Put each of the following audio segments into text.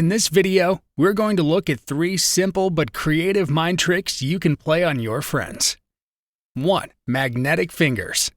In this video, we're going to look at 3 simple but creative mind tricks you can play on your friends. 1. Magnetic fingers.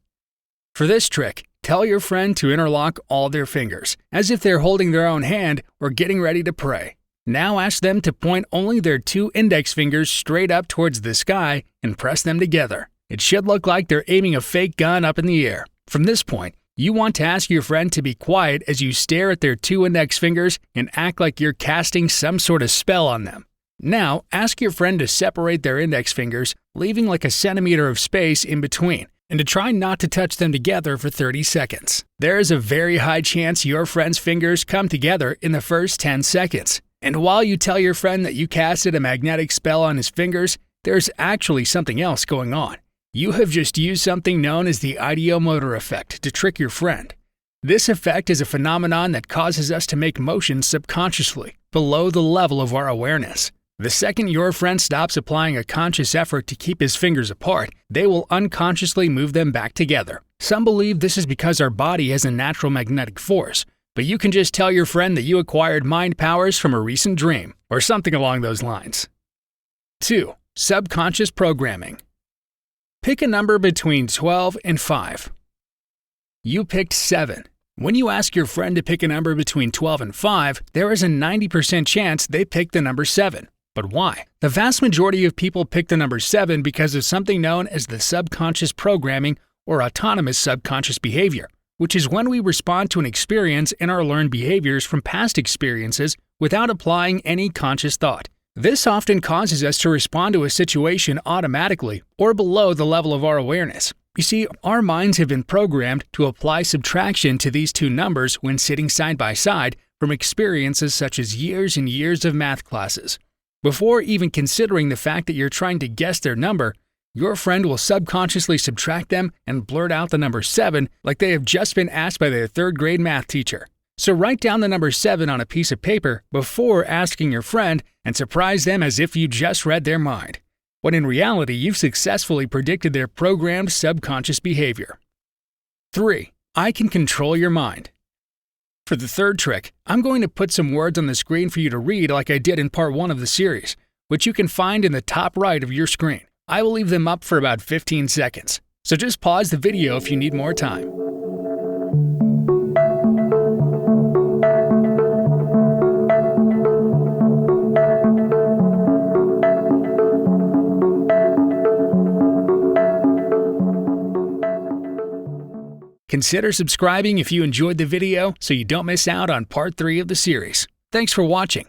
For this trick, tell your friend to interlock all their fingers, as if they're holding their own hand or getting ready to pray. Now ask them to point only their 2 index fingers straight up towards the sky and press them together. It should look like they're aiming a fake gun up in the air. From this point, you want to ask your friend to be quiet as you stare at their 2 index fingers and act like you're casting some sort of spell on them. Now, ask your friend to separate their index fingers, leaving like a centimeter of space in between, and to try not to touch them together for 30 seconds. There is a very high chance your friend's fingers come together in the first 10 seconds. And while you tell your friend that you casted a magnetic spell on his fingers, there's actually something else going on. You have just used something known as the ideomotor effect to trick your friend. This effect is a phenomenon that causes us to make motions subconsciously, below the level of our awareness. The second your friend stops applying a conscious effort to keep his fingers apart, they will unconsciously move them back together. Some believe this is because our body has a natural magnetic force, but you can just tell your friend that you acquired mind powers from a recent dream, or something along those lines. 2. Subconscious programming. Pick a number between 12 and 5. You picked 7. When you ask your friend to pick a number between 12 and 5, there is a 90% chance they pick the number 7. But why? The vast majority of people pick the number 7 because of something known as the subconscious programming or autonomous subconscious behavior, which is when we respond to an experience in our learned behaviors from past experiences without applying any conscious thought. This often causes us to respond to a situation automatically or below the level of our awareness. You see, our minds have been programmed to apply subtraction to these 2 numbers when sitting side by side from experiences such as years and years of math classes. Before even considering the fact that you're trying to guess their number, your friend will subconsciously subtract them and blurt out the number 7 like they have just been asked by their 3rd grade math teacher. So write down the number 7 on a piece of paper before asking your friend and surprise them as if you just read their mind, when in reality you've successfully predicted their programmed subconscious behavior. 3. I can control your mind. For the 3rd trick, I'm going to put some words on the screen for you to read like I did in part 1 of the series, which you can find in the top right of your screen. I will leave them up for about 15 seconds, so just pause the video if you need more time. Consider subscribing if you enjoyed the video so you don't miss out on part 3 of the series. Thanks for watching.